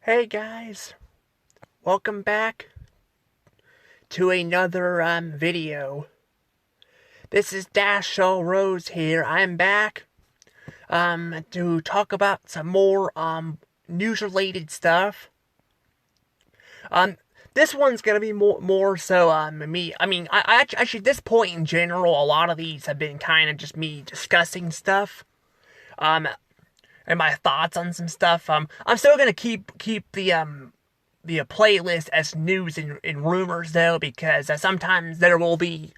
Hey guys, welcome back to another video. This is Dash All Rose here. I'm back to talk about some more news related stuff. Um this one's gonna be more so me. I actually at this point in general, a lot of these have been kind of just me discussing stuff. Um and my thoughts on some stuff. I'm still gonna keep the playlist as news and rumors though, because sometimes there will be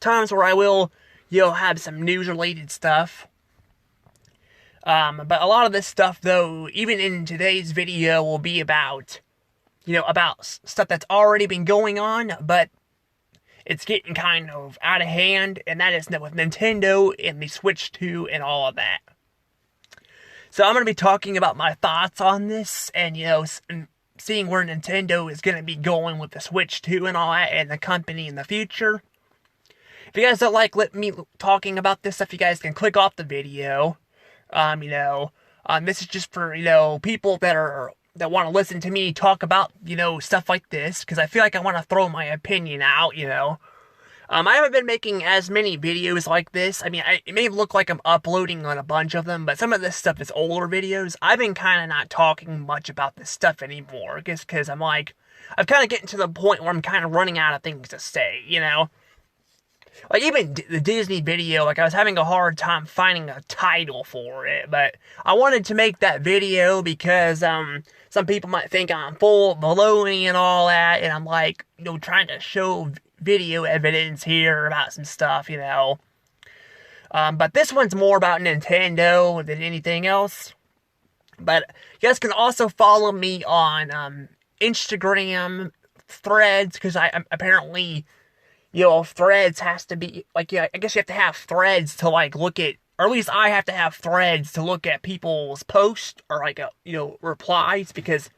times where I will, have some news related stuff. But a lot of this stuff though, even in today's video, will be about, about stuff that's already been going on, but it's getting kind of out of hand, and that is with Nintendo and the Switch 2 and all of that. So I'm going to be talking about my thoughts on this, and seeing where Nintendo is going to be going with the Switch 2 and all that, and the company in the future. If you guys don't like me talking about this stuff, you guys can click off the video. This is just for, people that want to listen to me talk about, stuff like this, because I feel like I want to throw my opinion out, I haven't been making as many videos like this. It may look like I'm uploading on a bunch of them, but some of this stuff is older videos. I've been kind of not talking much about this stuff anymore, just because I'm kind of getting to the point where I'm kind of running out of things to say, Like, even the Disney video, I was having a hard time finding a title for it, but I wanted to make that video because, some people might think I'm full of baloney and all that, and I'm trying to show video evidence here about some stuff, But this one's more about Nintendo than anything else. But you guys can also follow me on Instagram, Threads, because I apparently, Threads has to be, I guess you have to have Threads to, look at, or at least I have to have Threads to look at people's posts, or, replies, because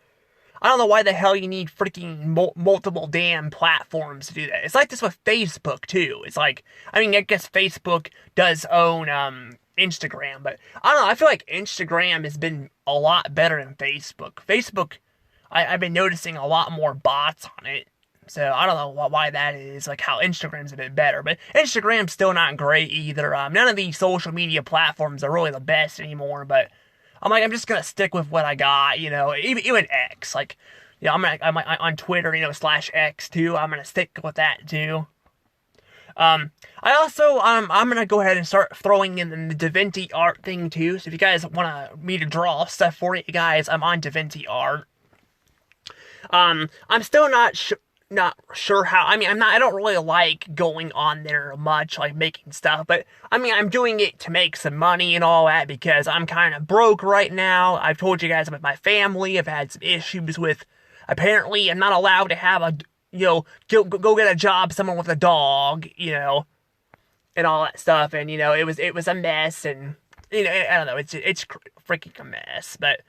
I don't know why the hell you need freaking multiple damn platforms to do that. It's like this with Facebook, too. It's I guess Facebook does own, Instagram, but I don't know, I feel like Instagram has been a lot better than Facebook. Facebook, I've been noticing a lot more bots on it, so I don't know why that is, how Instagram's a bit better, but Instagram's still not great either. None of these social media platforms are really the best anymore, but I'm just gonna stick with what I got, even X, I'm on Twitter, /X too, I'm gonna stick with that too. I also, I'm gonna go ahead and start throwing in the DaVinci art thing too, so if you guys want me to draw stuff for you guys, I'm on DaVinci art. I'm still not sure how. I don't really like going on there much, making stuff, but I'm doing it to make some money and all that, because I'm kind of broke right now. I've told you guys about my family. I've had some issues with, apparently I'm not allowed to have go get a job somewhere with a dog, and all that stuff, and it was a mess, and I don't know, it's freaking a mess, but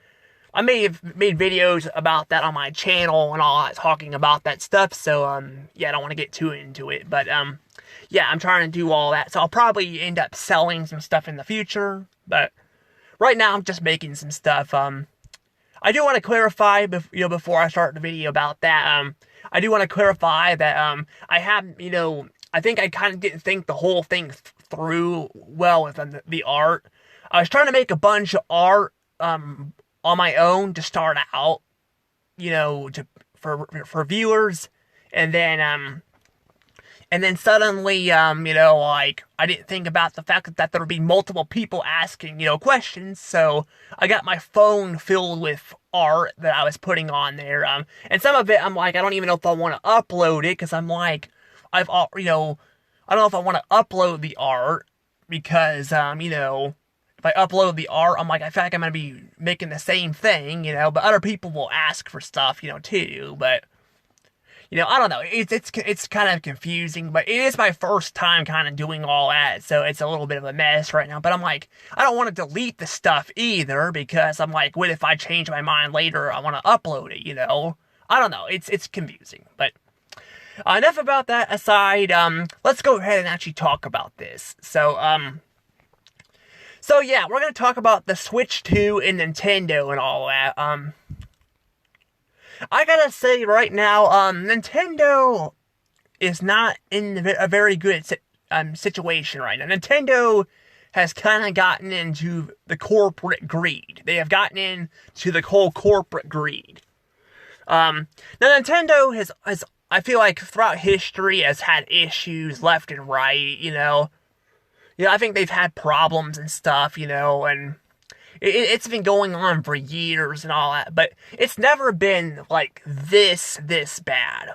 I may have made videos about that on my channel and all that, talking about that stuff, so, yeah, I don't want to get too into it, but, yeah, I'm trying to do all that, so I'll probably end up selling some stuff in the future, but right now I'm just making some stuff. I do want to clarify, before I start the video about that, I do want to clarify that, I have, I think I kind of didn't think the whole thing through well with the art. I was trying to make a bunch of art, on my own to start out, for viewers, and then suddenly, I didn't think about the fact that there would be multiple people asking, questions, so I got my phone filled with art that I was putting on there, and some of it, I don't even know if I want to upload it, because I don't know if I want to upload the art, because, if I upload the art, I feel like I'm going to be making the same thing, but other people will ask for stuff, too, but, I don't know, it's kind of confusing, but it is my first time kind of doing all that, so it's a little bit of a mess right now, but I don't want to delete the stuff either, because what if I change my mind later, I want to upload it, I don't know, it's confusing, but enough about that aside, let's go ahead and actually talk about this. So yeah, we're going to talk about the Switch 2 and Nintendo and all that. I gotta say right now, Nintendo is not in a very good situation right now. Nintendo has kind of gotten into the corporate greed. They have gotten into the whole corporate greed. Now Nintendo has I feel like throughout history has had issues left and right. I think they've had problems and stuff. And it's been going on for years and all that, but it's never been like this bad.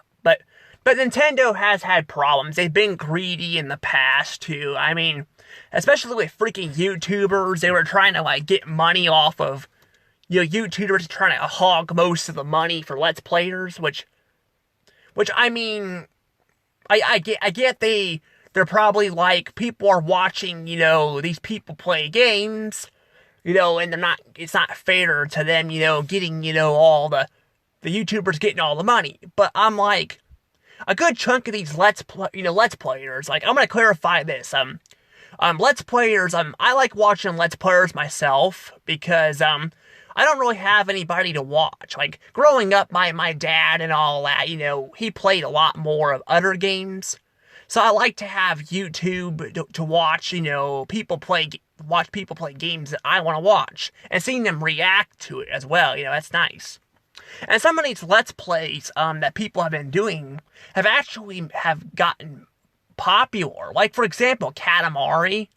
But Nintendo has had problems. They've been greedy in the past too. I mean, especially with freaking YouTubers, they were trying to like get money off of YouTubers trying to hog most of the money for Let's Players, which I mean, I get they're probably like people are watching these people play games. And it's not fair to them, getting, all the YouTubers getting all the money. But I'm like, a good chunk of these Let's Players, like, I'm gonna clarify this, Let's Players, I like watching Let's Players myself, because, I don't really have anybody to watch. Like, growing up, my dad and all that, he played a lot more of other games. So I like to have YouTube to watch, watch people play games that I want to watch, and seeing them react to it as well, that's nice. And some of these Let's Plays that people have been doing have actually gotten popular. Like, for example, Katamari.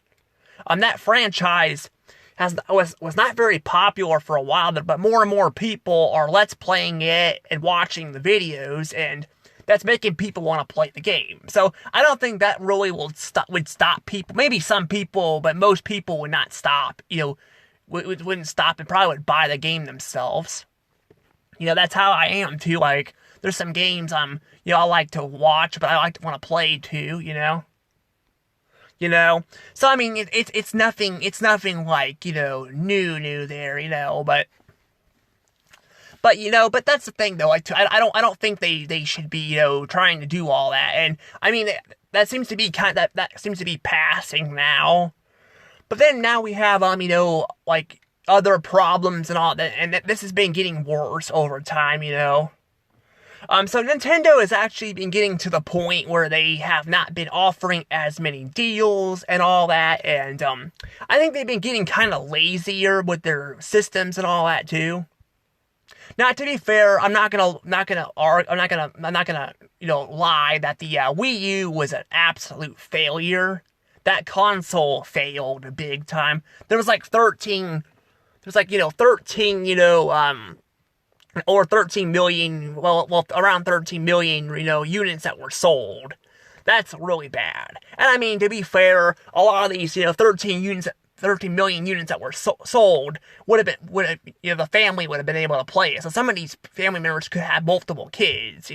That franchise was not very popular for a while, but more and more people are Let's Playing it and watching the videos, and that's making people want to play the game. So I don't think that really would stop people. Maybe some people, but most people would not stop. Wouldn't stop and probably would buy the game themselves. That's how I am too. Like, there's some games I like to watch, but I like to want to play too. So I mean, it's nothing like new there. But that's the thing though. I don't think they should be trying to do all that. And I mean that seems to be that seems to be passing now. But then now we have like other problems and all that, and this has been getting worse over time. So Nintendo has actually been getting to the point where they have not been offering as many deals and all that, and I think they've been getting kind of lazier with their systems and all that too. Now, to be fair, I'm not gonna lie that the Wii U was an absolute failure. That console failed big time. There was like 13, or 13 million, well, around 13 million, units that were sold. That's really bad. And I mean, to be fair, a lot of these, 13 million units that were sold would have the family would have been able to play it. So some of these family members could have multiple kids,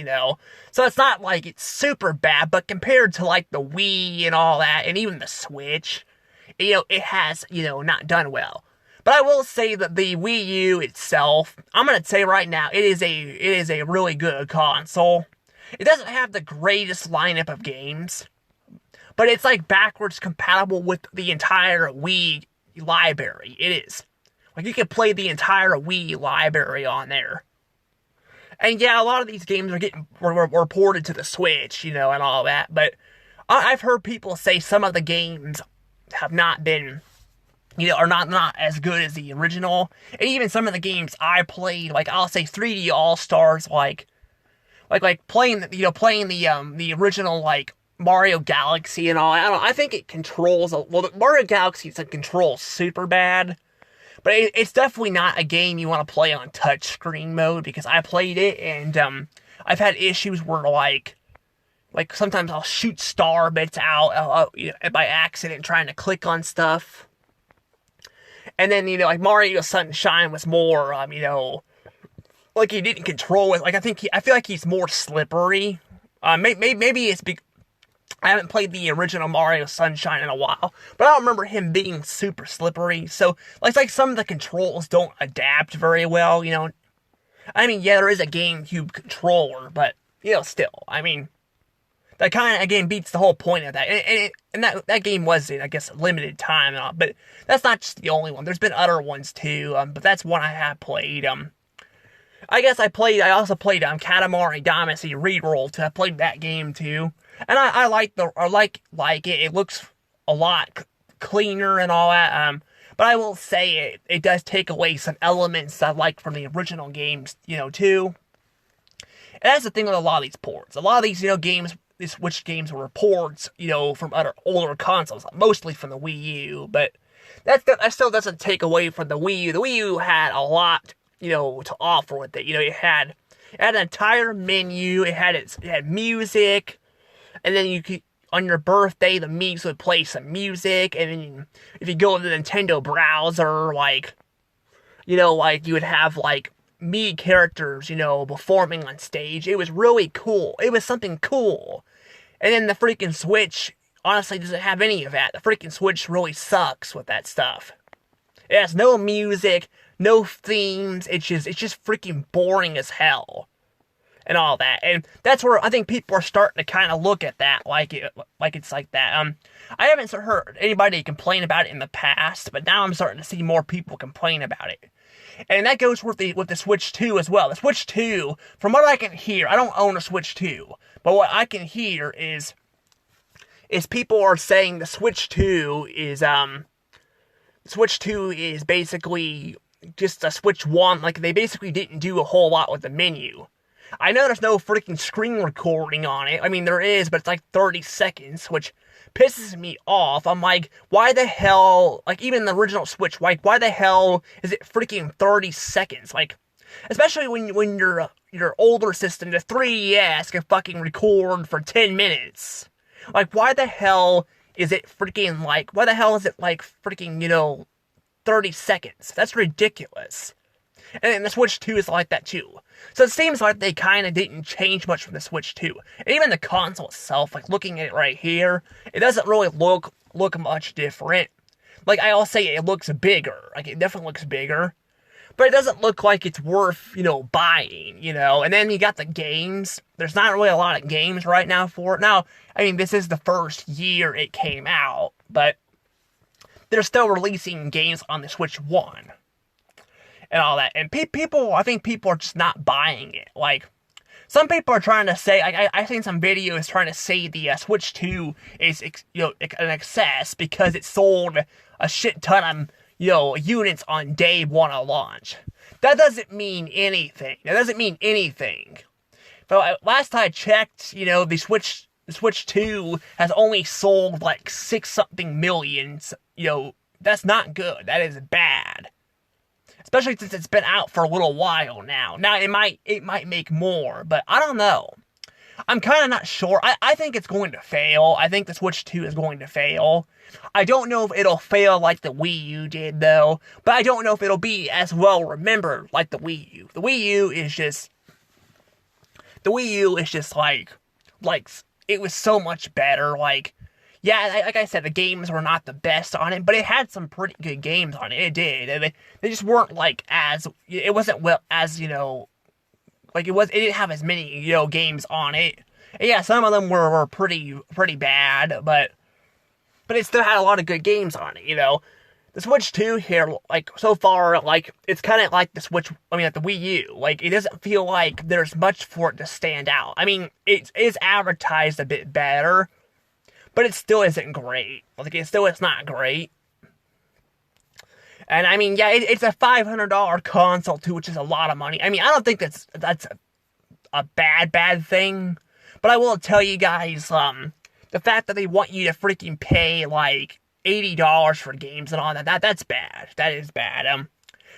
So it's not like it's super bad, but compared to like the Wii and all that, and even the Switch, it has, not done well. But I will say that the Wii U itself, I'm gonna say right now, it is a really good console. It doesn't have the greatest lineup of games, but it's like backwards compatible with the entire Wii library. It is. Like, you can play the entire Wii library on there. And yeah, a lot of these games were ported to the Switch, and all that, but I've heard people say some of the games have not been, are not as good as the original. And even some of the games I played, like, I'll say 3D All-Stars, like playing the original, like, Mario Galaxy and all. I think it controls, Mario Galaxy controls super bad, but it's definitely not a game you want to play on touchscreen mode, because I played it, and I've had issues where, like sometimes I'll shoot star bits out by accident trying to click on stuff. And then, like, Mario Sunshine was more, like, he didn't control it. Like, I feel like he's more slippery. Maybe it's because I haven't played the original Mario Sunshine in a while, but I don't remember him being super slippery. So, like some of the controls don't adapt very well, I mean, yeah, there is a GameCube controller, but, still, I mean, that kind of, again, beats the whole point of that. And that game was, I guess, limited time and all, but that's not just the only one. There's been other ones, too, but that's one I have played. I guess I also played Katamari Damacy Reroll too. I played that game too, and I like it. It looks a lot cleaner and all that. But I will say it does take away some elements I like from the original games, too. And that's the thing with a lot of these ports. A lot of these, games, these Switch games were ports, from other older consoles, mostly from the Wii U. But that still doesn't take away from the Wii U. The Wii U had a lot, to offer with it. It had an entire menu. It had music, and then you could, on your birthday, the Mii's would play some music, and then if you go to the Nintendo browser, you would have, Mii characters, performing on stage. It was really cool. It was something cool. And then the freaking Switch, honestly, doesn't have any of that. The freaking Switch really sucks with that stuff. It has no music, no themes, it's just freaking boring as hell. And all that, and that's where I think people are starting to kind of look at that like it's like that. I haven't heard anybody complain about it in the past, but now I'm starting to see more people complain about it, and that goes with the Switch 2 as well. The Switch 2, from what I can hear, I don't own a Switch 2, but what I can hear is people are saying the Switch 2 is basically just a Switch 1. Like, they basically didn't do a whole lot with the menu. I know there's no freaking screen recording on it. I mean, there is, but it's like 30 seconds, which pisses me off. I'm like, why the hell, even the original Switch, why the hell is it freaking 30 seconds? Especially when your older system, the 3DS, can fucking record for 10 minutes. Why the hell is it freaking, why the hell is it, freaking, 30 seconds? That's ridiculous. And the Switch 2 is like that too. So it seems like they kind of didn't change much from the Switch 2. And even the console itself, looking at it right here, it doesn't really look much different. I'll say it looks bigger. It definitely looks bigger. But it doesn't look like it's worth, buying, And then you got the games. There's not really a lot of games right now for it. Now, I mean, this is the first year it came out, but they're still releasing games on the Switch 1. And all that, and I think people are just not buying it. Some people are trying to say, I've seen some videos trying to say the Switch 2 is, an excess because it sold a shit ton of, units on day one of launch. That doesn't mean anything. But last I checked, the Switch 2 has only sold 6-something millions. That's not good. That is bad. Especially since it's been out for a little while now. Now, it might make more, but I don't know. I'm kind of not sure. I think it's going to fail. I think the Switch 2 is going to fail. I don't know if it'll fail like the Wii U did, though. But I don't know if it'll be as well remembered like the Wii U. The Wii U is just it was so much better. Yeah, like I said, the games were not the best on it, but it had some pretty good games on it. It did. They just weren't it wasn't it didn't have as many, games on it. And yeah, some of them were pretty bad, but it still had a lot of good games on it, The Switch 2 here, so far, it's kind of like the Wii U. It doesn't feel like there's much for it to stand out. I mean, it is advertised a bit better, but it still isn't great. It's not great. And I mean, yeah, it's a $500 console too, which is a lot of money. I mean, I don't think that's a bad thing. But I will tell you guys, the fact that they want you to freaking pay $80 for games and all that's bad. That is bad.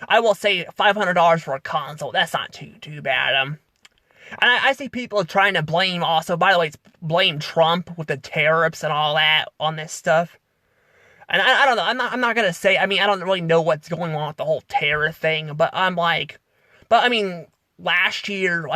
I will say $500 for a console, that's not too bad. And I see people trying to blame also, by the way, blame Trump with the tariffs and all that on this stuff. And I don't know, I'm not gonna say, I mean, I don't really know what's going on with the whole tariff thing, but last year,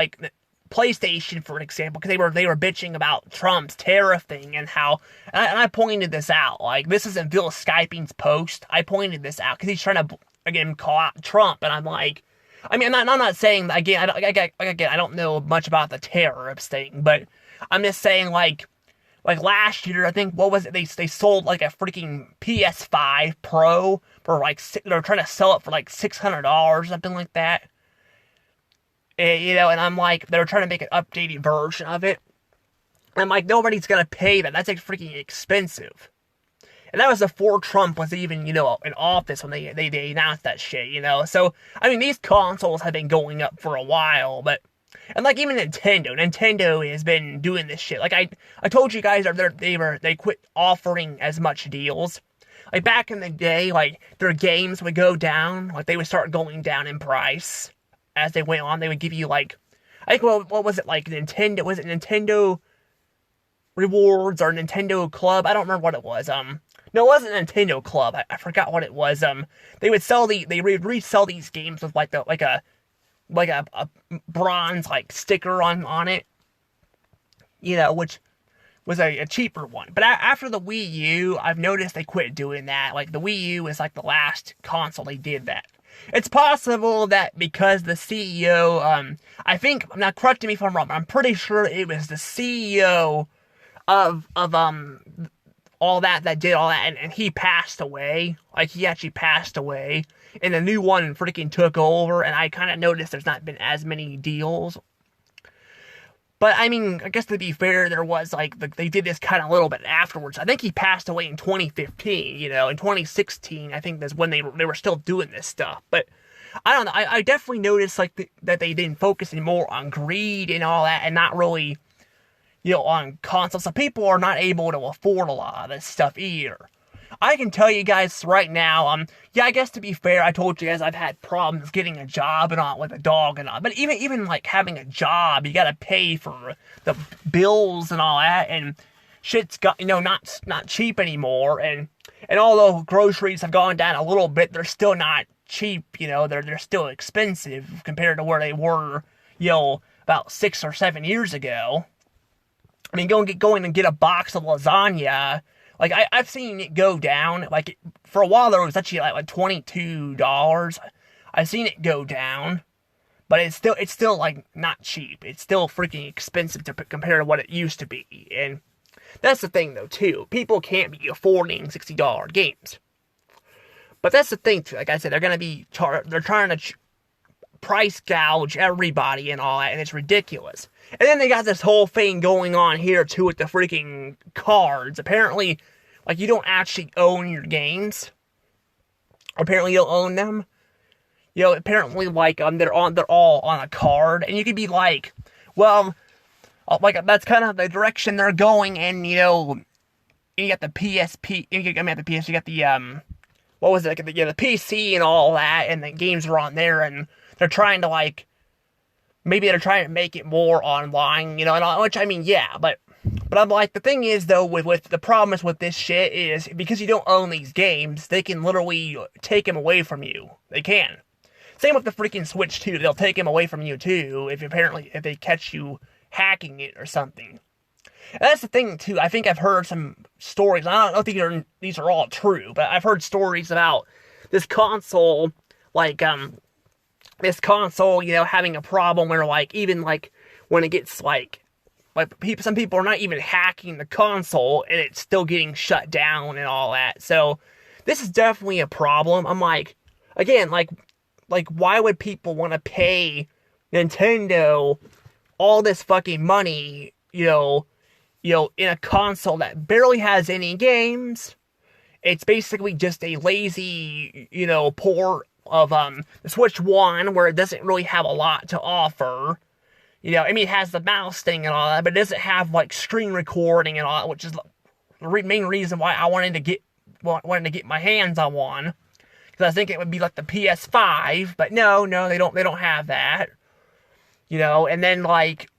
PlayStation, for example, because they were bitching about Trump's tariff thing and how, and I pointed this out, this isn't Bill Skyping's post, I pointed this out, because he's trying to, again, call out Trump, and I'm like, I mean, I'm not saying, again, I don't know much about the tariffs thing, but I'm just saying, last year, I think, what was it, they sold, a freaking PS5 Pro for, they were trying to sell it for, $600, something like that. And I'm like, they're trying to make an updated version of it. And I'm like, nobody's gonna pay that. That's like freaking expensive. And that was before Trump was even, in office when they announced that shit. So, I mean, these consoles have been going up for a while, but, and like even Nintendo has been doing this shit. Like I told you guys, they quit offering as much deals. Like back in the day, like their games would go down, like they would start going down in price as they went on. They would give you like, I think what was it like Nintendo? Was it Nintendo Rewards or Nintendo Club? I don't remember what it was. No, it wasn't Nintendo Club. I forgot what it was. They would resell these games with like a bronze like sticker on it, which was a cheaper one. But after the Wii U, I've noticed they quit doing that. Like the Wii U is like the last console they did that. It's possible that because the CEO, I think, now correct me if I'm wrong, but I'm pretty sure it was the CEO of all that did all that, and he passed away. Like, he actually passed away, and the new one freaking took over, and I kind of noticed there's not been as many deals. But, I mean, I guess to be fair, there was, like, they did this kind of a little bit afterwards. I think he passed away in 2015, in 2016, I think that's when they were still doing this stuff. But, I don't know, I definitely noticed, like, that they didn't focus anymore on greed and all that, and not really on consoles. So people are not able to afford a lot of this stuff either. I can tell you guys right now, I guess to be fair, I told you guys I've had problems getting a job and all with a dog and all. But even like having a job, you gotta pay for the bills and all that, and shit's got, not cheap anymore. And although groceries have gone down a little bit, they're still not cheap, they're still expensive compared to where they were, about 6 or 7 years ago. I mean, going and get a box of lasagna, like, I've seen it go down. Like, for a while there was actually like $22. I've seen it go down, but it's still like not cheap. It's still freaking expensive to compare to what it used to be. And that's the thing though too. People can't be affording $60 games. But that's the thing too. Like I said, they're gonna be they're trying to price gouge everybody and all that, and it's ridiculous. And then they got this whole thing going on here too with the freaking cards. Apparently, like, you don't actually own your games. Apparently, you don't own them. Apparently, like, they're all on a card, and you could be like, well, like, that's kind of the direction they're going, and you got the PSP, you got the what was it? The PC and all that, and the games are on there, and they're trying to, like, maybe they're trying to make it more online, and all, which, I mean, yeah, but I'm like, the thing is, though, with the problem is with this shit is, because you don't own these games, they can literally take them away from you. They can. Same with the freaking Switch, too. They'll take them away from you, too, if they catch you hacking it or something. And that's the thing, too. I think I've heard some stories. I don't think these are all true, but I've heard stories about this console, like, having a problem where, like, even, like, when it gets, like, some people are not even hacking the console, and it's still getting shut down and all that. So, this is definitely a problem. I'm like, again, like, why would people want to pay Nintendo all this fucking money, in a console that barely has any games? It's basically just a lazy, port of, the Switch 1, where it doesn't really have a lot to offer. I mean, it has the mouse thing and all that, but it doesn't have, like, screen recording and all that, which is the main reason why I wanted to get my hands on one. Because I think it would be like the PS5, but no, they don't have that. And then, like,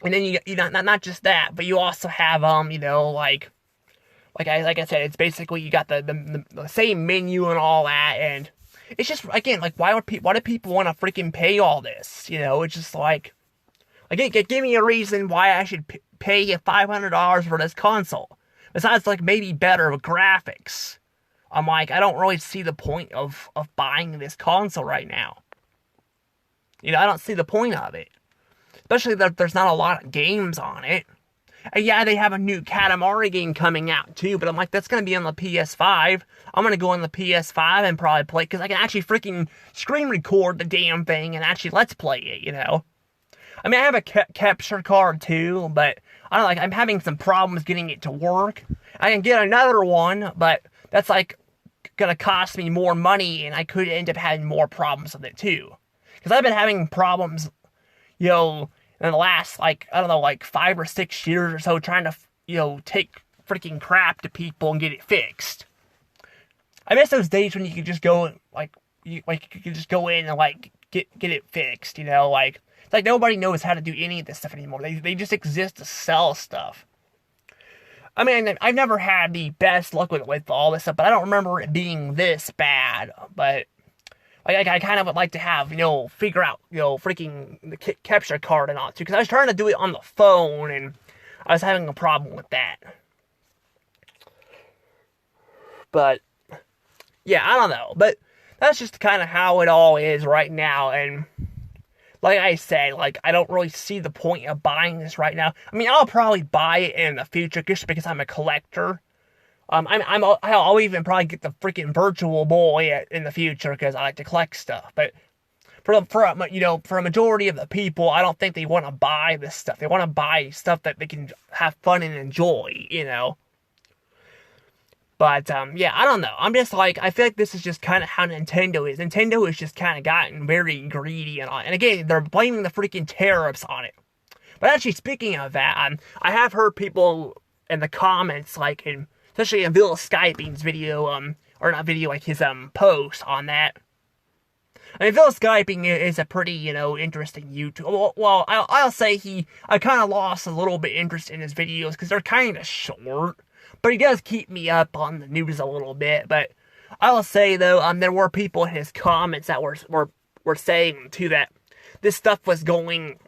you not just that, but you also have, like I said, it's basically, you got the same menu and all that, and it's just, again, like, why do people want to freaking pay all this? It's just like, give me a reason why I should pay you $500 for this console. Besides, like, maybe better graphics. I'm like, I don't really see the point of buying this console right now. I don't see the point of it. Especially that there's not a lot of games on it. And yeah, they have a new Katamari game coming out too, but I'm like, that's gonna be on the PS5. I'm gonna go on the PS5 and probably play, because I can actually freaking screen record the damn thing and actually let's play it, you know? I mean, I have a capture card too, but I don't know, like, I'm having some problems getting it to work. I can get another one, but that's like gonna cost me more money, and I could end up having more problems with it too. Because I've been having problems, you know, in the last, like, I don't know, like 5 or 6 years or so, trying to, you know, take freaking crap to people and get it fixed. I miss those days when you could just go, like, you could just go in and, like, get it fixed, you know, like, it's like nobody knows how to do any of this stuff anymore. They just exist to sell stuff. I mean, I've never had the best luck with all this stuff, but I don't remember it being this bad. But I kind of would like to have, you know, figure out, you know, freaking the capture card and all too, because I was trying to do it on the phone, and I was having a problem with that. But yeah, I don't know, but that's just kind of how it all is right now, and like I said, like, I don't really see the point of buying this right now. I mean, I'll probably buy it in the future just because I'm a collector. I'll even probably get the freaking Virtual Boy in the future because I like to collect stuff. But for a majority of the people, I don't think they want to buy this stuff. They want to buy stuff that they can have fun and enjoy, you know. But, yeah, I don't know. I'm just like, I feel like this is just kind of how Nintendo is. Nintendo has just kind of gotten very greedy and all. And again, they're blaming the freaking tariffs on it. But actually, speaking of that, I have heard people in the comments, like, especially in Bill Skyping's video, or not video, like his, post on that. I mean, Bill Skyping is a pretty, you know, interesting YouTube. Well, I'll say I kind of lost a little bit interest in his videos because they're kind of short. But he does keep me up on the news a little bit. But I will say, though, there were people in his comments that were saying, too, that this stuff was going,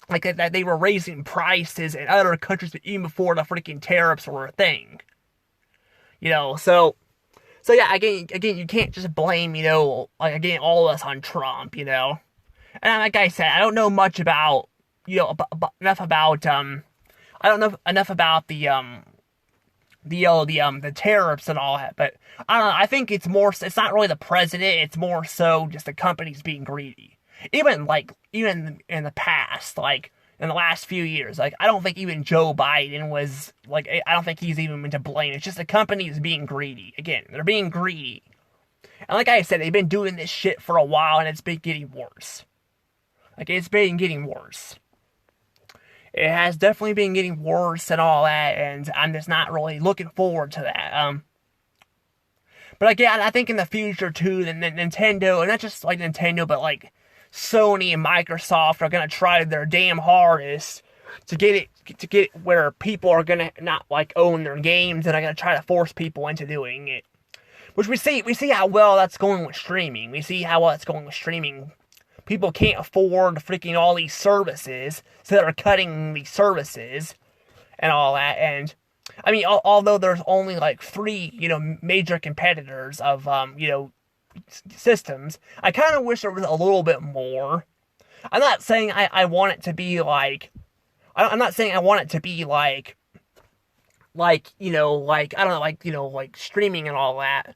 like, that they were raising prices in other countries even before the freaking tariffs were a thing. You know, so yeah, again, you can't just blame, you know, like, again, all of us on Trump, you know. And like I said, I don't know much about, you know, enough about, I don't know enough about the tariffs and all that, but I don't know, I think it's not really the president, it's more so just the companies being greedy. Even in the past, like, in the last few years, like, I don't think even Joe Biden was, like, I don't think he's even been to blame. It's just the companies being greedy. Again, they're being greedy. And like I said, they've been doing this shit for a while, and it's been getting worse. Like, it's been getting worse. It has definitely been getting worse and all that, and I'm just not really looking forward to that. But again, I think in the future, too, the Nintendo, and not just, like, Nintendo, but, like, Sony and Microsoft are gonna try their damn hardest to get it where people are gonna not, like, own their games, and are gonna try to force people into doing it. Which we see how well that's going with streaming. We see how well it's going with streaming. People can't afford freaking all these services, so they're cutting these services and all that. And I mean, although there's only like 3, you know, major competitors of you know, systems, I kind of wish there was a little bit more. I'm not saying I want it to be like, I'm not saying I want it to be like, you know, like, I don't know, like, you know, like streaming and all that.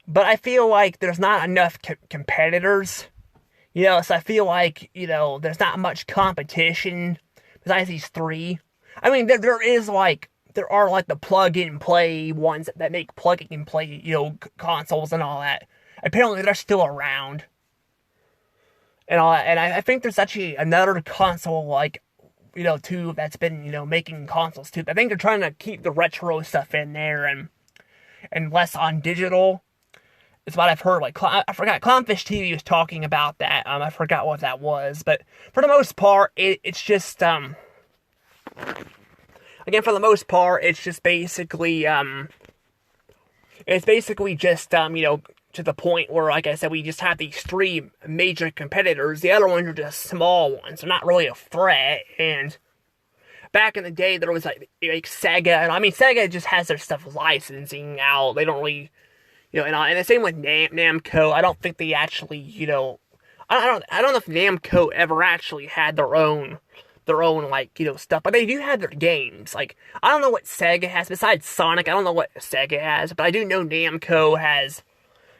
But I feel like there's not enough competitors, you know, so I feel like, you know, there's not much competition besides these 3. I mean, there are like the plug-and-play ones that make plug-and-play, you know, consoles and all that. Apparently, they're still around. And all that. And I think there's actually another console, like, you know, too, that's been, you know, making consoles, too. I think they're trying to keep the retro stuff in there and less on digital. It's what I've heard. Like, I forgot, Clownfish TV was talking about that. I forgot what that was. But for the most part, it's just, again, for the most part, it's just basically, just, you know, to the point where, like I said, we just have these 3 major competitors. The other ones are just small ones. They're not really a threat. And back in the day, there was, like Sega. And I mean, Sega just has their stuff licensing out. They don't really, you know, and the same with Namco. I don't think they actually, you know, I don't know if Namco ever actually had their own like, stuff, but they do have their games. Like, I don't know what Sega has besides Sonic. I don't know what Sega has, but I do know Namco has.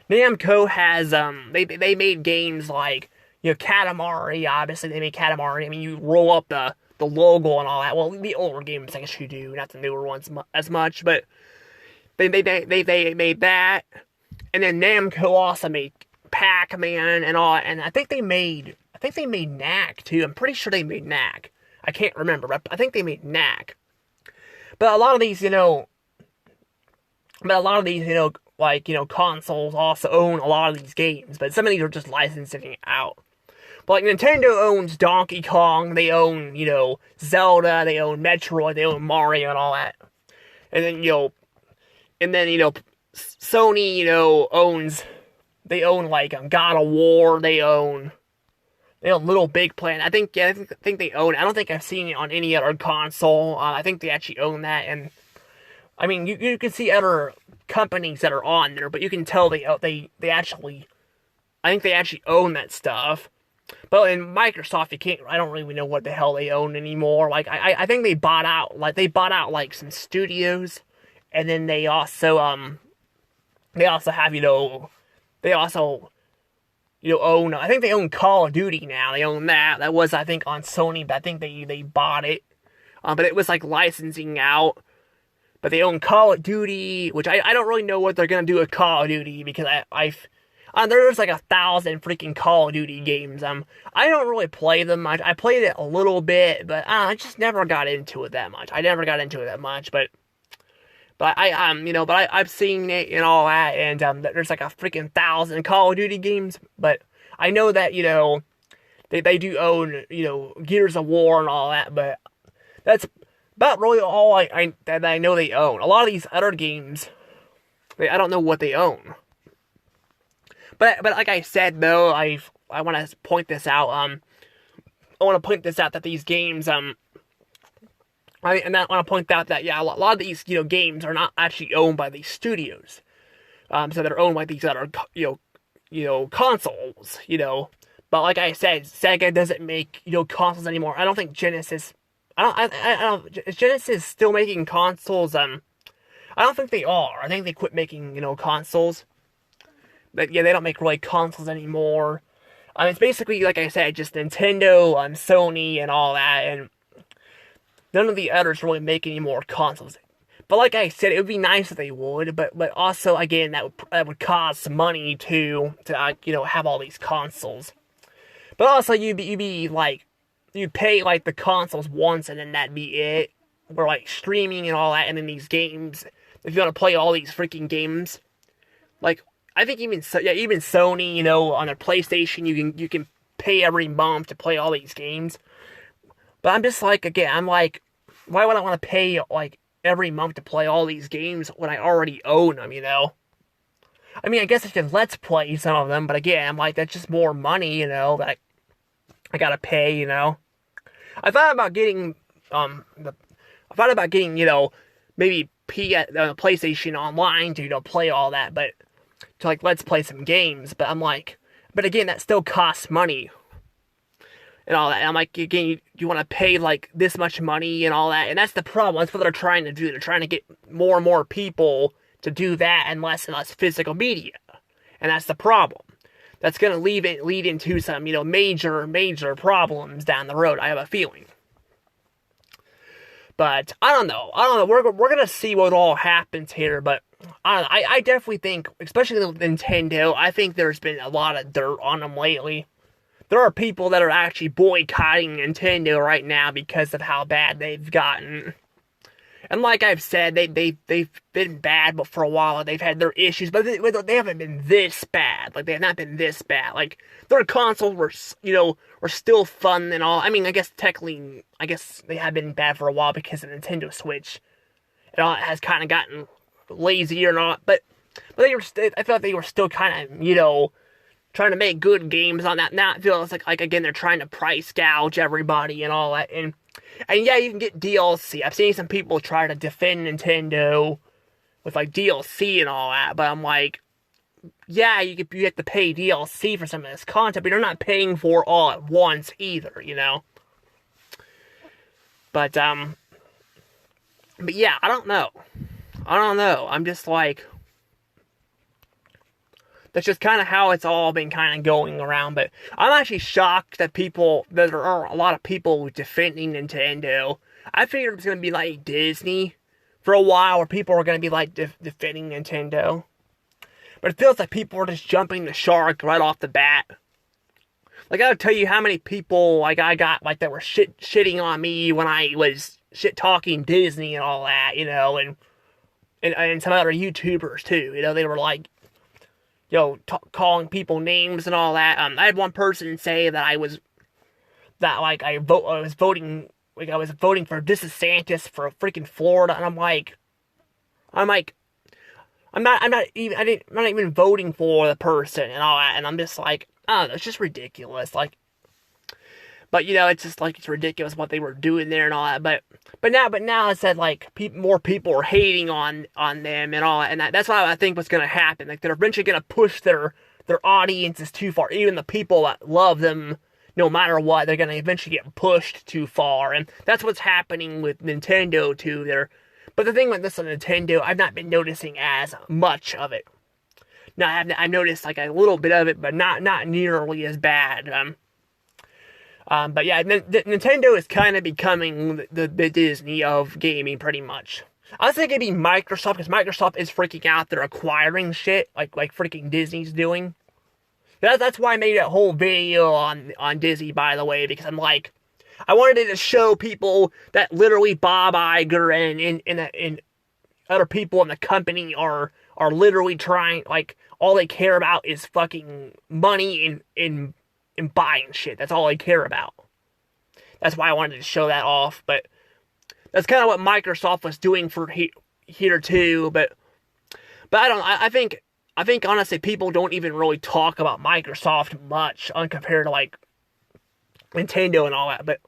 They made games like, Katamari. Obviously, they made Katamari. I mean, you roll up the logo and all that. Well, the older games, I guess you do, not the newer ones as much, but they made that, and then Namco also made Pac-Man and all, and I think they made Knack too. I'm pretty sure they made Knack. I can't remember, but I think they made Knack. But a lot of these, like, consoles also own a lot of these games, but some of these are just licensing it out. But, like, Nintendo owns Donkey Kong, they own, Zelda, they own Metroid, they own Mario and all that. And then, Sony, they own, like, God of War, they own Little Big Planet. I think they own it. I don't think I've seen it on any other console. I think they actually own that, and, I mean, you can see other companies that are on there, but you can tell they actually, I think they actually own that stuff. But in Microsoft, I don't really know what the hell they own anymore. Like, I think they bought out like some studios, and then they also have, they also own, I think they own Call of Duty now. They own that. That was, I think, on Sony, but I think they bought it. But it was like licensing out. But they own Call of Duty, which I don't really know what they're gonna do with Call of Duty, because there's like 1,000 freaking Call of Duty games. I don't really play them much. I played it a little bit, but I just never got into it that much. But I've seen it and all that, and there's like a freaking 1,000 Call of Duty games. But I know that they do own Gears of War and all that, but that's about really all I know they own. A lot of these other games, I don't know what they own. But like I said, though, I want to point this out. I want to point this out that these games, I want to point out that, a lot of these, games are not actually owned by these studios. So they're owned by these other, consoles, But like I said, Sega doesn't make, consoles anymore. I don't think Genesis, is Genesis still making consoles? I don't think they are. I think they quit making, consoles. But yeah, they don't make really consoles anymore. It's basically, like I said, just Nintendo, Sony, and all that, and none of the others really make any more consoles. But like I said, it would be nice if they would, but also, again, that would cost money to have all these consoles. But also, you'd pay, like, the consoles once, and then that'd be it. Or, like, streaming and all that, and then these games, if you want to play all these freaking games, like, I think even Sony, on their PlayStation, you can pay every month to play all these games. But I'm just like, again, I'm like, why would I want to pay, like, every month to play all these games when I already own them, I mean, I guess I could Let's Play some of them, but again, I'm like, that's just more money, that I gotta pay, I thought about getting, maybe PlayStation Online to, play all that, but to, like, Let's Play some games, but I'm like, but again, that still costs money, and all that, and I'm like, again, you want to pay, like, this much money, and all that, and that's the problem. That's what they're trying to do. They're trying to get more and more people to do that, and less physical media, and that's the problem. That's gonna lead into some, major problems down the road, I have a feeling. But, I don't know, we're gonna see what all happens here, but I definitely think, especially with Nintendo, I think there's been a lot of dirt on them lately. There are people that are actually boycotting Nintendo right now because of how bad they've gotten. And like I've said, they've been bad, but for a while they've had their issues, but they haven't been this bad. Like, they have not been this bad. Like, their consoles were still fun and all. I mean, I guess technically, they have been bad for a while because of the Nintendo Switch. It all has kind of gotten lazy or not, but I thought they were still kind of, trying to make good games on that. Now it feels like again, they're trying to price gouge everybody and all that, and yeah, you can get DLC. I've seen some people try to defend Nintendo with, like, DLC and all that, but I'm like, yeah, you have to pay DLC for some of this content, but you're not paying for all at once either, But yeah, I don't know. I'm just like, that's just kind of how it's all been kind of going around. But I'm actually shocked that there are a lot of people defending Nintendo. I figured it was going to be like Disney for a while, where people are going to be like defending Nintendo. But it feels like people are just jumping the shark right off the bat. Like, I gotta tell you how many people, like, I got, like, that were shitting on me when I was shit-talking Disney and all that, you know, and some other YouTubers, too. You know, they were, like, you know, calling people names and all that. I had one person say that I was voting for DeSantis for freaking Florida, and I'm not even voting for the person and all that, and I'm just like, I don't know, it's just ridiculous, like, but, you know, it's just, like, it's ridiculous what they were doing there and all that, but now it said, like, more people are hating on them and all that, and that's what I think what's gonna happen, like, they're eventually gonna push their audiences too far, even the people that love them, no matter what, they're gonna eventually get pushed too far, and that's what's happening with Nintendo, too. But the thing with this on Nintendo, I've not been noticing as much of it. Now, I've noticed, like, a little bit of it, but not nearly as bad. But yeah, Nintendo is kind of becoming the Disney of gaming, pretty much. I was thinking it'd be Microsoft, because Microsoft is freaking out. They're acquiring shit, like freaking Disney's doing. That's why I made a whole video on Disney, by the way, because I'm like, I wanted to show people that literally Bob Iger and other people in the company are literally trying, like, all they care about is fucking money and buying shit. That's all they care about. That's why I wanted to show that off, but that's kind of what Microsoft was doing for here too, but I think honestly people don't even really talk about Microsoft much compared to, like, Nintendo and all that, but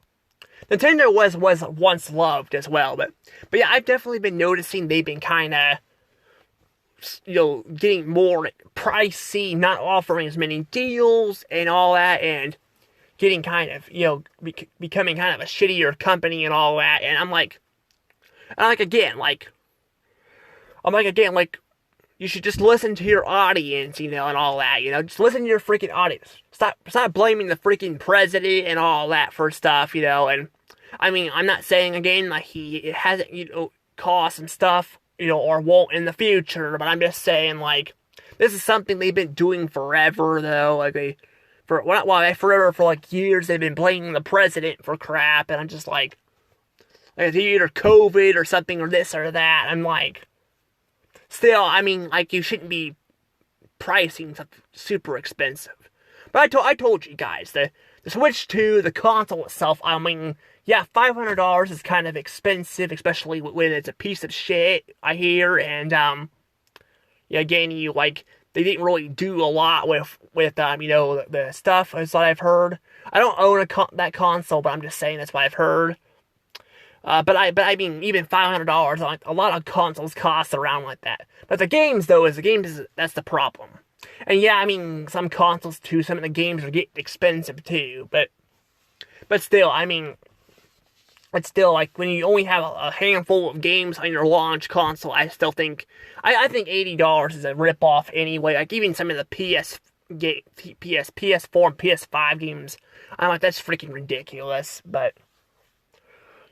Nintendo was once loved as well, but yeah, I've definitely been noticing they've been kind of, you know, getting more pricey, not offering as many deals and all that, and getting kind of, you know, becoming kind of a shittier company and all that, and I'm like, again, you should just listen to your audience, you know, and all that, you know, just listen to your freaking audience. Stop blaming the freaking president and all that for stuff, you know, and, I mean, I'm not saying, again, like, it hasn't, you know, caused some stuff, you know, or won't in the future, but I'm just saying, like, this is something they've been doing forever, though, like, forever, for, like, years, they've been blaming the president for crap, and I'm just like, it's either COVID or something, or this or that, I'm like, still, I mean, like, you shouldn't be pricing something super expensive. But I told you guys, the Switch 2, the console itself, I mean, yeah, $500 is kind of expensive, especially when it's a piece of shit, I hear, and, yeah, again, they didn't really do a lot with you know, the stuff, is what I've heard. I don't own that console, but I'm just saying that's what I've heard. But I mean, even $500, like, a lot of consoles cost around like that. But the games, though, that's the problem. And yeah, I mean, some consoles, too, some of the games are getting expensive, too, but still, I mean, it's still, like, when you only have a handful of games on your launch console, I still think, I think $80 is a ripoff anyway. Like, even some of the PS4 and PS5 games, I'm like, that's freaking ridiculous, but,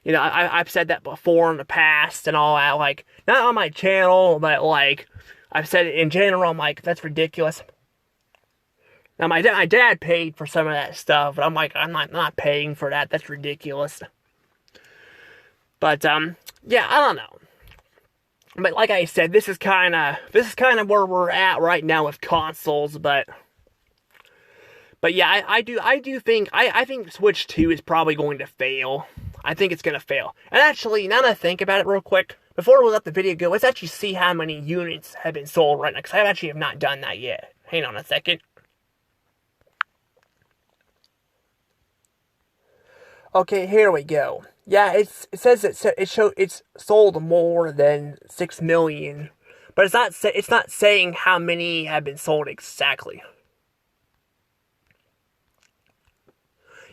you know, I've said that before in the past and all that, like, not on my channel, but, like, I've said it in general, I'm like, that's ridiculous. Now, my dad paid for some of that stuff, but I'm like, I'm not paying for that, that's ridiculous. But, yeah, I don't know. But like I said, this is kind of where we're at right now with consoles, but yeah, I do think, I think Switch 2 is probably going to fail. I think it's going to fail. And actually, now that I think about it real quick, before we let the video go, let's actually see how many units have been sold right now, because I actually have not done that yet. Hang on a second. Okay, here we go. Yeah, it says it's sold more than 6 million, but it's not saying how many have been sold exactly.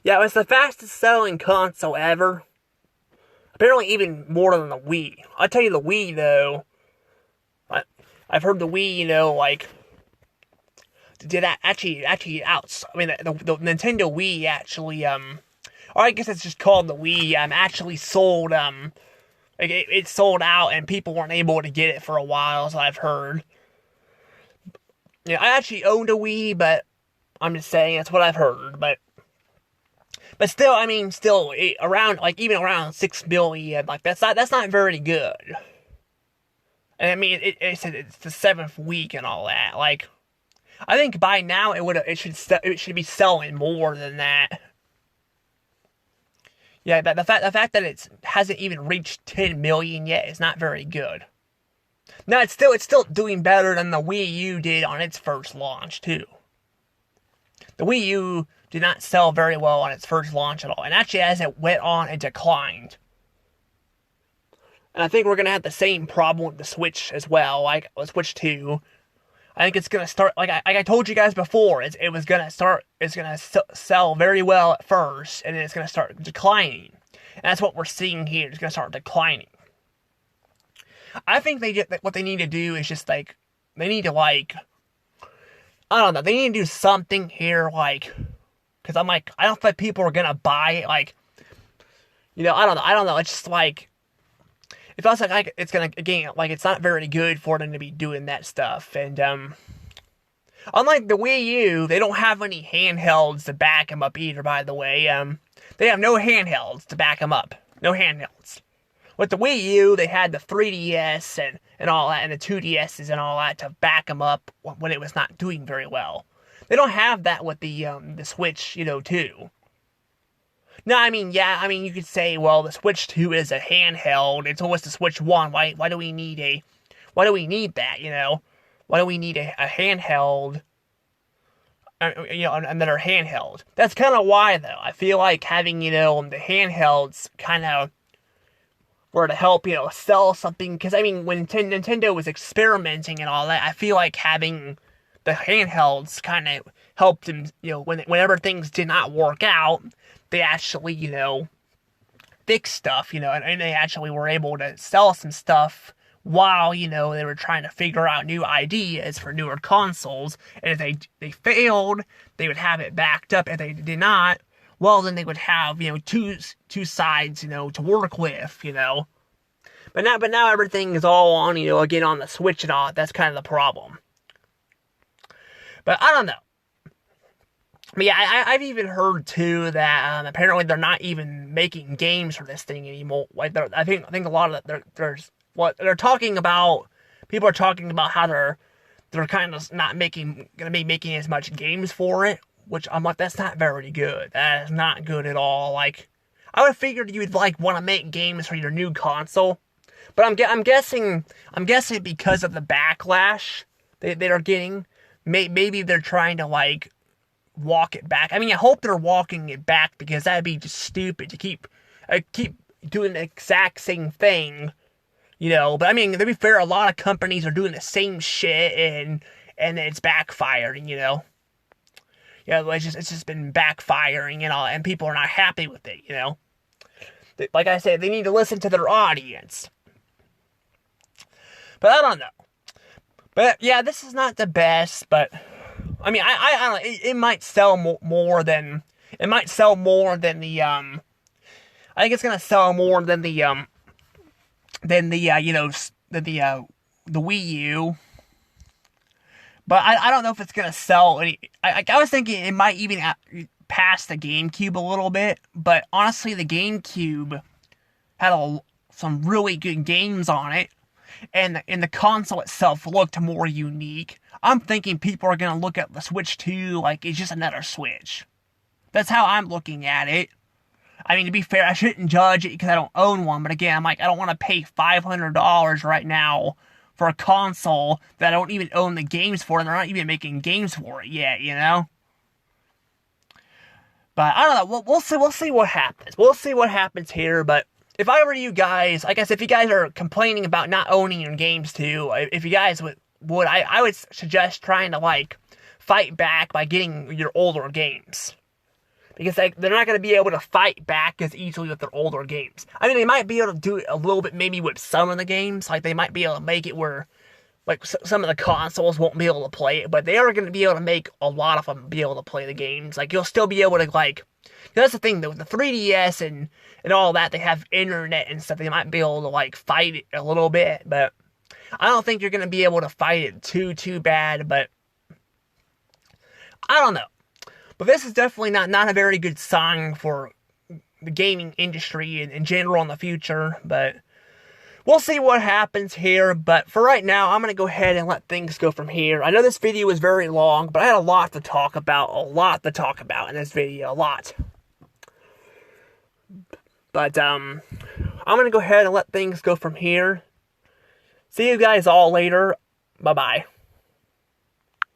Yeah, it was the fastest selling console ever. Apparently even more than the Wii. I'll tell you the Wii, though. I've heard the Wii, like, did that actually out. I mean, the Nintendo Wii actually, or I guess it's just called the Wii, actually sold, like, it sold out and people weren't able to get it for a while, as I've heard. I actually owned a Wii, but I'm just saying that's what I've heard, but still, I mean, around, like, even around 6 billion, like, that's not very good. And I mean, it's the 7th week and all that. Like, I think by now it should be selling more than that. Yeah, the fact that it hasn't even reached 10 million yet is not very good. Now it's still doing better than the Wii U did on its first launch too. The Wii U did not sell very well on its first launch at all, and actually as it went on, it declined. And I think we're gonna have the same problem with the Switch as well, like the Switch 2. I think it's gonna start, like I told you guys before, it's gonna sell very well at first, and then it's gonna start declining. And that's what we're seeing here. It's gonna start declining. I think what they need to do is just, like, they need to, like, I don't know, they need to do something here, like, because I'm like, I don't think people are gonna buy it, like, I don't know, it's just like, it feels like it's gonna, again, like, it's not very good for them to be doing that stuff, and, unlike the Wii U, they don't have any handhelds to back them up either, by the way, they have no handhelds to back them up, no handhelds. With the Wii U, they had the 3DS and all that, and the 2DSs and all that to back them up when it was not doing very well. They don't have that with the Switch, too. No, I mean, yeah, you could say, well, the Switch 2 is a handheld, and so is the Switch 1. Why do we need that, Why do we need a handheld, another handheld? That's kind of why, though. I feel like having, the handhelds kind of were to help, sell something, because, I mean, when Nintendo was experimenting and all that, I feel like having the handhelds kind of helped them, whenever things did not work out, they actually, fix stuff, and they actually were able to sell some stuff while, they were trying to figure out new ideas for newer consoles, and if they failed, they would have it backed up. If they did not, well, then they would have, two sides, to work with, But now everything is all on, again, on the Switch and all. That's kind of the problem. But I don't know. But yeah, I've even heard, too, that apparently they're not even making games for this thing anymore. Like, I think a lot of there's what they're talking about. People are talking about how they're kind of not gonna be making as much games for it. Which I'm like, that's not very good. That is not good at all. Like, I would have figured you'd, like, want to make games for your new console. But I'm guessing because of the backlash they're getting, maybe they're trying to, like, walk it back. I mean, I hope they're walking it back, because that'd be just stupid to keep doing the exact same thing, But I mean, to be fair, a lot of companies are doing the same shit, and it's backfiring, it's just been backfiring and all, and people are not happy with it, Like I said, they need to listen to their audience. But I don't know. But yeah, this is not the best, but I mean, I don't know, it might sell more than, the, I think it's gonna sell more than the Wii U. But I don't know if it's gonna sell any. I was thinking it might even pass the GameCube a little bit, but honestly, the GameCube had some really good games on it, and the console itself looked more unique. I'm thinking people are gonna look at the Switch 2 like it's just another Switch. That's how I'm looking at it. I mean, to be fair, I shouldn't judge it because I don't own one, but again, I'm like, I don't want to pay $500 right now for a console that I don't even own the games for, and they're not even making games for it yet, But I don't know. We'll see what happens. We'll see what happens here. But if I were you guys, I guess if you guys are complaining about not owning your games too, if you guys would I would suggest trying to, like, fight back by getting your older games. because like they're not going to be able to fight back as easily with their older games. I mean, they might be able to do it a little bit maybe with some of the games, like they might be able to make it where like some of the consoles won't be able to play it, but they are going to be able to make a lot of them be able to play the games. Like you'll still be able to like, that's the thing though, with the 3DS and all that, they have internet and stuff. They might be able to like fight it a little bit, but I don't think you're going to be able to fight it too bad. But I don't know. But this is definitely not a very good sign for the gaming industry in general in the future. But we'll see what happens here. But for right now, I'm going to go ahead and let things go from here. I know this video was very long, but I had a lot to talk about. In this video. A lot. But I'm going to go ahead and let things go from here. See you guys all later. Bye-bye.